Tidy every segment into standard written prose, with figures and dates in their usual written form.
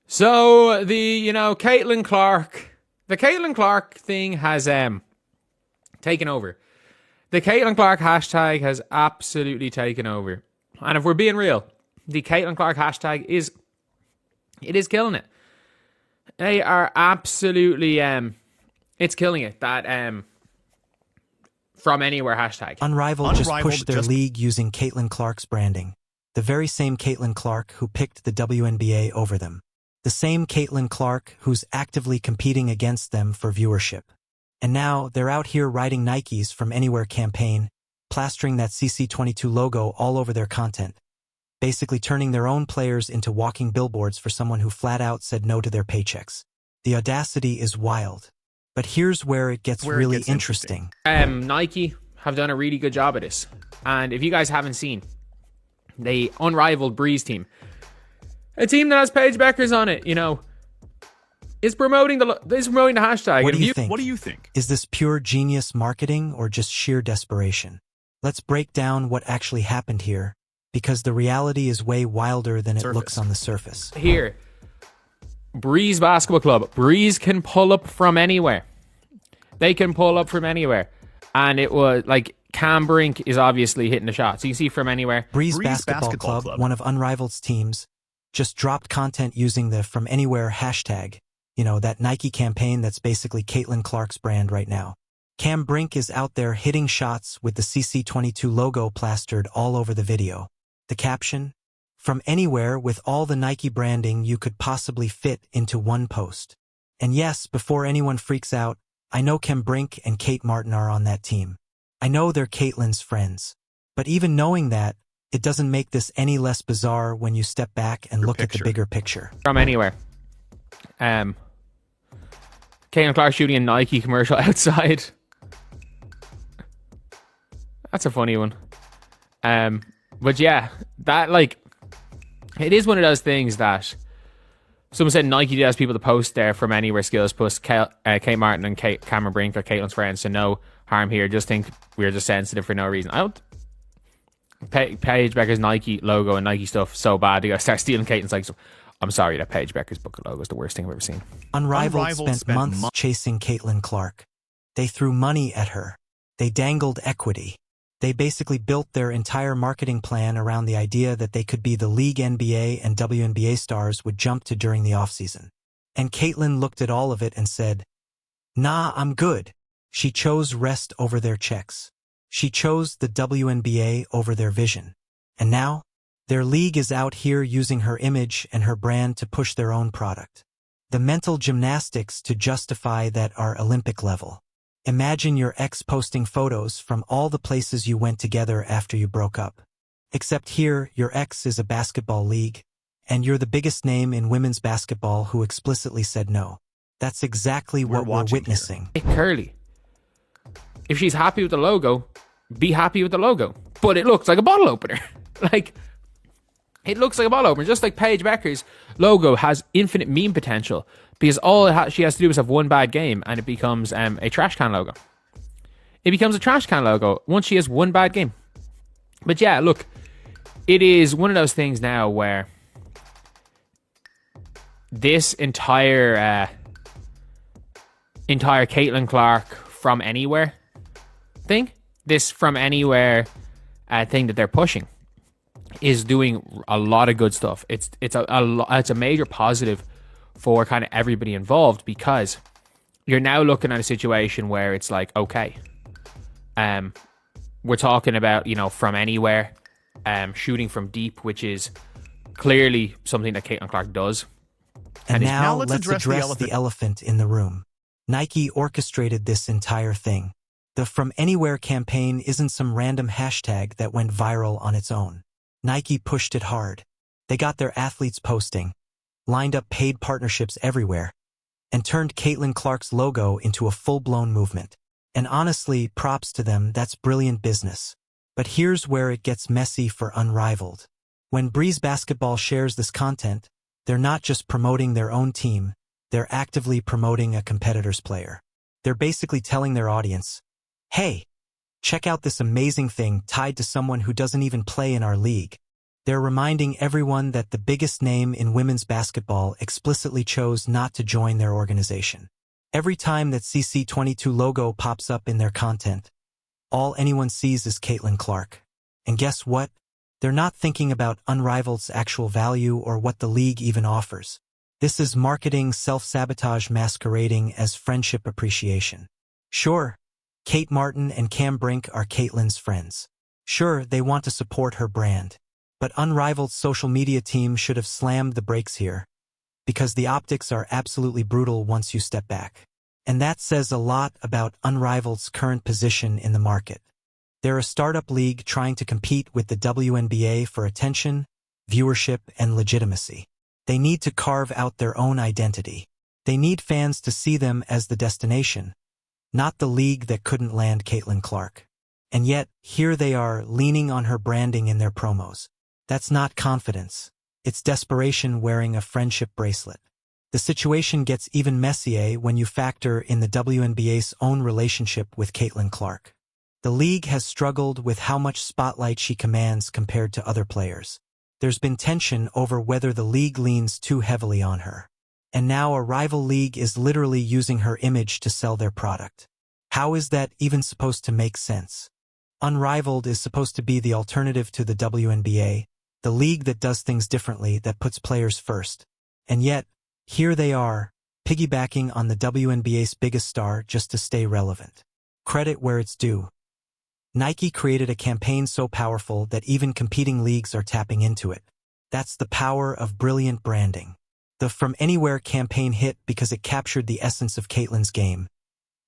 So the Caitlyn Clark, the Caitlyn Clark thing has taken over. The Caitlyn Clark hashtag has absolutely taken over. And if we're being real, the Caitlyn Clark hashtag is killing it. They are absolutely it's killing it. That from anywhere hashtag. Unrivaled just pushed their league using Caitlyn Clark's branding. The very same Caitlyn Clark who picked the WNBA over them. The same Caitlyn Clark who's actively competing against them for viewership. And now they're out here writing Nike's From Anywhere campaign, plastering that CC22 logo all over their content. Basically turning their own players into walking billboards for someone who flat out said no to their paychecks. The audacity is wild. But here's where it gets really interesting. Nike have done a really good job of this. And if you guys haven't seen, the Unrivaled Breeze team, a team that has Paige Beckers on it, is promoting the hashtag. What do you think? Is this pure genius marketing or just sheer desperation? Let's break down what actually happened here, because the reality is way wilder than it looks on the surface. Here, Breeze Basketball Club. Breeze can pull up from anywhere. They can pull up from anywhere. And it was like Cam Brink is obviously hitting the shot. So you see from anywhere. Breeze Basketball Club, one of Unrivaled's teams, just dropped content using the From Anywhere hashtag. That Nike campaign that's basically Caitlyn Clark's brand right now. Cam Brink is out there hitting shots with the CC22 logo plastered all over the video. The caption? From anywhere with all the Nike branding you could possibly fit into one post. And yes, before anyone freaks out, I know Cam Brink and Kate Martin are on that team. I know they're Caitlyn's friends. But even knowing that, it doesn't make this any less bizarre when you step back and look at the bigger picture. From anywhere. Caitlyn Clark shooting a Nike commercial outside. That's a funny one. But yeah, that it is one of those things that someone said Nike has people to post there From Anywhere skills, post Kate Martin and Cameron Brink are Caitlyn's friends, so no harm here. Just think we're just sensitive for no reason. I don't. Paige Becker's Nike logo and Nike stuff so bad they gotta start stealing Caitlyn's stuff. I'm sorry, that Paige Becker's book logo is the worst thing I've ever seen. Unrivaled spent months chasing Caitlyn Clark. They threw money at her. They dangled equity. They basically built their entire marketing plan around the idea that they could be the league NBA and WNBA stars would jump to during the offseason. And Caitlyn looked at all of it and said, "Nah, I'm good." She chose rest over their checks. She chose the WNBA over their vision. And now, their league is out here using her image and her brand to push their own product. The mental gymnastics to justify that are Olympic level. Imagine your ex posting photos from all the places you went together after you broke up. Except here, your ex is a basketball league, and you're the biggest name in women's basketball who explicitly said no. That's exactly what we're witnessing. Hey, Curly, if she's happy with the logo, be happy with the logo. But it looks like a bottle opener. It looks like a bottle opener. Just like Paige Becker's logo has infinite meme potential, because all she has to do is have one bad game and it becomes a trash can logo. It becomes a trash can logo once she has one bad game. But yeah, look, it is one of those things now where this entire Caitlyn Clark From Anywhere thing, this From Anywhere thing that they're pushing, is doing a lot of good stuff. It's a major positive for kind of everybody involved, because you're now looking at a situation where it's like, okay, we're talking about From Anywhere, shooting from deep, which is clearly something that Caitlyn Clark does. And now let's address the elephant in the room. Nike orchestrated this entire thing. The From Anywhere campaign isn't some random hashtag that went viral on its own. Nike pushed it hard. They got their athletes posting, lined up paid partnerships everywhere, and turned Caitlyn Clark's logo into a full-blown movement. And honestly, props to them, that's brilliant business. But here's where it gets messy for Unrivaled. When Breeze Basketball shares this content, they're not just promoting their own team, they're actively promoting a competitor's player. They're basically telling their audience, hey, check out this amazing thing tied to someone who doesn't even play in our league. They're reminding everyone that the biggest name in women's basketball explicitly chose not to join their organization. Every time that CC22 logo pops up in their content, all anyone sees is Caitlyn Clark. And guess what? They're not thinking about Unrivaled's actual value or what the league even offers. This is marketing self-sabotage masquerading as friendship appreciation. Sure, Kate Martin and Cam Brink are Caitlyn's friends. Sure, they want to support her brand. But Unrivaled's social media team should have slammed the brakes here, because the optics are absolutely brutal once you step back. And that says a lot about Unrivaled's current position in the market. They're a startup league trying to compete with the WNBA for attention, viewership, and legitimacy. They need to carve out their own identity. They need fans to see them as the destination, not the league that couldn't land Caitlyn Clark. And yet, here they are leaning on her branding in their promos. That's not confidence. It's desperation wearing a friendship bracelet. The situation gets even messier when you factor in the WNBA's own relationship with Caitlyn Clark. The league has struggled with how much spotlight she commands compared to other players. There's been tension over whether the league leans too heavily on her. And now a rival league is literally using her image to sell their product. How is that even supposed to make sense? Unrivaled is supposed to be the alternative to the WNBA, the league that does things differently, that puts players first. And yet, here they are, piggybacking on the WNBA's biggest star just to stay relevant. Credit where it's due. Nike created a campaign so powerful that even competing leagues are tapping into it. That's the power of brilliant branding. The From Anywhere campaign hit because it captured the essence of Caitlyn's game.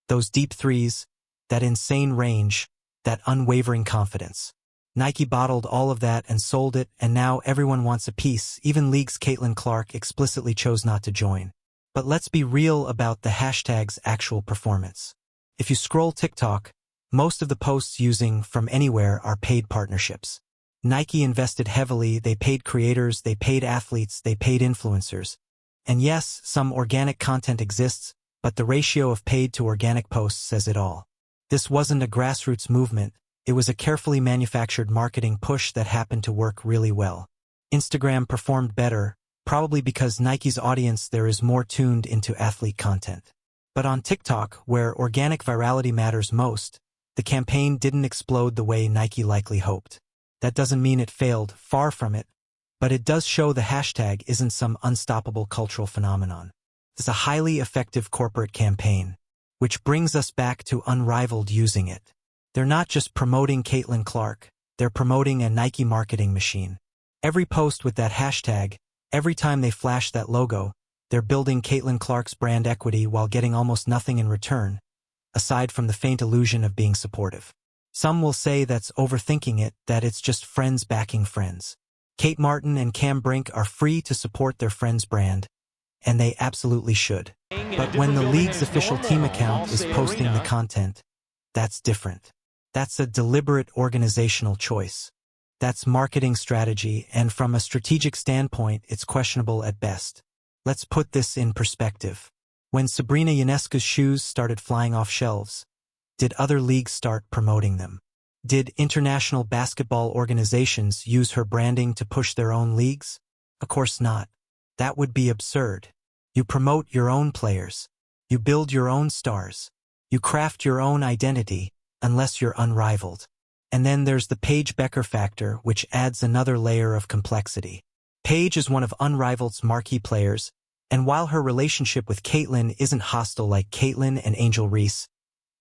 Those deep threes, that insane range, that unwavering confidence. Nike bottled all of that and sold it, and now everyone wants a piece. Even leagues Caitlyn Clark explicitly chose not to join. But let's be real about the hashtag's actual performance. If you scroll TikTok, most of the posts using From Anywhere are paid partnerships. Nike invested heavily, they paid creators, they paid athletes, they paid influencers. And yes, some organic content exists, but the ratio of paid to organic posts says it all. This wasn't a grassroots movement, it was a carefully manufactured marketing push that happened to work really well. Instagram performed better, probably because Nike's audience there is more tuned into athlete content. But on TikTok, where organic virality matters most, the campaign didn't explode the way Nike likely hoped. That doesn't mean it failed, far from it, but it does show the hashtag isn't some unstoppable cultural phenomenon. It's a highly effective corporate campaign, which brings us back to Unrivaled using it. They're not just promoting Caitlyn Clark, they're promoting a Nike marketing machine. Every post with that hashtag, every time they flash that logo, they're building Caitlyn Clark's brand equity while getting almost nothing in return, aside from the faint illusion of being supportive. Some will say that's overthinking it, that it's just friends backing friends. Kate Martin and Cam Brink are free to support their friend's brand, and they absolutely should. But when the league's official team account is posting the content, that's different. That's a deliberate organizational choice. That's marketing strategy, and from a strategic standpoint, it's questionable at best. Let's put this in perspective. When Sabrina Ionescu's shoes started flying off shelves, did other leagues start promoting them? Did international basketball organizations use her branding to push their own leagues? Of course not. That would be absurd. You promote your own players. You build your own stars. You craft your own identity, unless you're unrivaled. And then there's the Paige Becker factor, which adds another layer of complexity. Paige is one of Unrivaled's marquee players, and while her relationship with Caitlyn isn't hostile like Caitlyn and Angel Reese,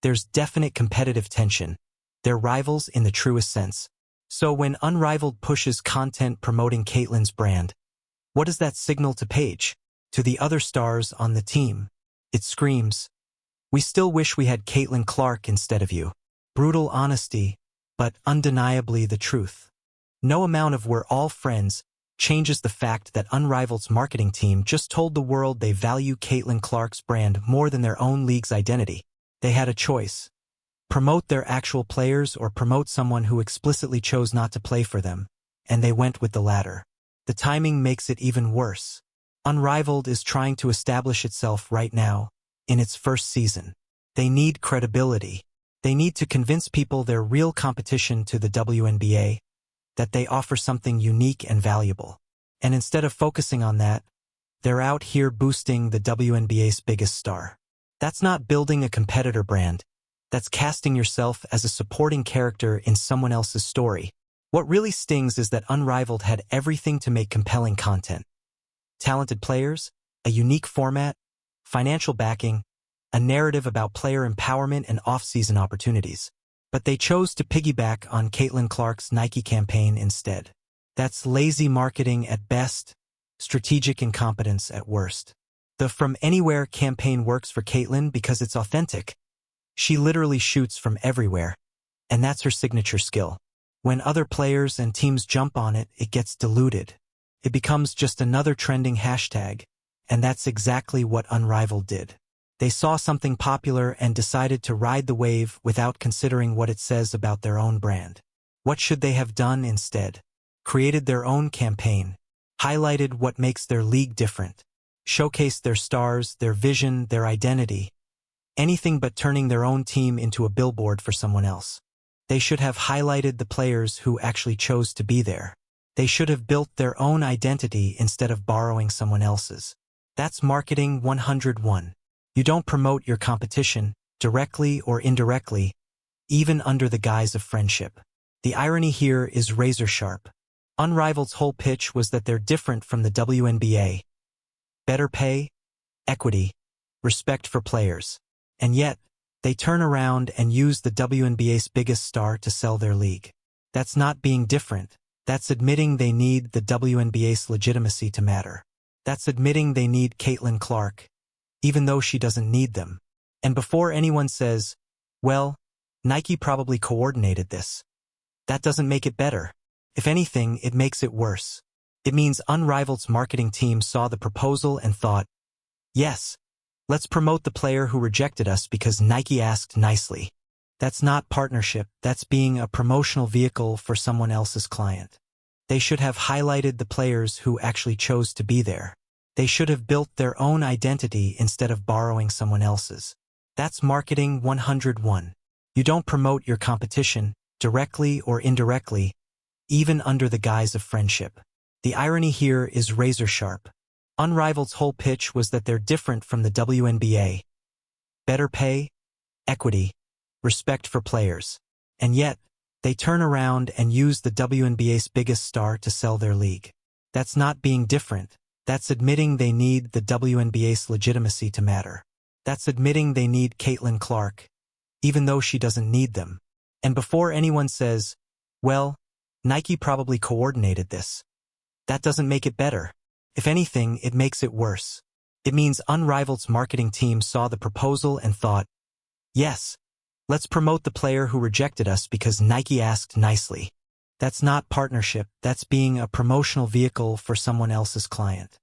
there's definite competitive tension. They're rivals in the truest sense. So when Unrivaled pushes content promoting Caitlyn's brand, what does that signal to Paige, to the other stars on the team? It screams, "We still wish we had Caitlyn Clark instead of you." Brutal honesty, but undeniably the truth. No amount of "we're all friends" changes the fact that Unrivaled's marketing team just told the world they value Caitlyn Clark's brand more than their own league's identity. They had a choice. Promote their actual players or promote someone who explicitly chose not to play for them, and they went with the latter. The timing makes it even worse. Unrivaled is trying to establish itself right now, in its first season. They need credibility. They need to convince people they're real competition to the WNBA, that they offer something unique and valuable. And instead of focusing on that, they're out here boosting the WNBA's biggest star. That's not building a competitor brand. That's casting yourself as a supporting character in someone else's story. What really stings is that Unrivaled had everything to make compelling content. Talented players, a unique format, financial backing, a narrative about player empowerment and off-season opportunities. But they chose to piggyback on Caitlyn Clark's Nike campaign instead. That's lazy marketing at best, strategic incompetence at worst. The From Anywhere campaign works for Caitlyn because it's authentic. She literally shoots from everywhere, and that's her signature skill. When other players and teams jump on it, it gets diluted. It becomes just another trending hashtag, and that's exactly what Unrivaled did. They saw something popular and decided to ride the wave without considering what it says about their own brand. What should they have done instead? Created their own campaign, highlighted what makes their league different, showcased their stars, their vision, their identity, anything but turning their own team into a billboard for someone else. They should have highlighted the players who actually chose to be there. They should have built their own identity instead of borrowing someone else's. That's marketing 101. You don't promote your competition, directly or indirectly, even under the guise of friendship. The irony here is razor sharp. Unrivaled's whole pitch was that they're different from the WNBA. Better pay, equity, respect for players. And yet, they turn around and use the WNBA's biggest star to sell their league. That's not being different. That's admitting they need the WNBA's legitimacy to matter. That's admitting they need Caitlyn Clark, even though she doesn't need them. And before anyone says, well, Nike probably coordinated this, that doesn't make it better. If anything, it makes it worse. It means Unrivaled's marketing team saw the proposal and thought, yes, let's promote the player who rejected us because Nike asked nicely. That's not partnership, that's being a promotional vehicle for someone else's client. They should have highlighted the players who actually chose to be there. They should have built their own identity instead of borrowing someone else's. That's marketing 101. You don't promote your competition, directly or indirectly, even under the guise of friendship. The irony here is razor sharp. Unrivaled's whole pitch was that they're different from the WNBA. Better pay, equity, respect for players. And yet, they turn around and use the WNBA's biggest star to sell their league. That's not being different. That's admitting they need the WNBA's legitimacy to matter. That's admitting they need Caitlyn Clark, even though she doesn't need them. And before anyone says, well, Nike probably coordinated this, that doesn't make it better. If anything, it makes it worse. It means Unrivaled's marketing team saw the proposal and thought, yes, let's promote the player who rejected us because Nike asked nicely. That's not partnership, that's being a promotional vehicle for someone else's client.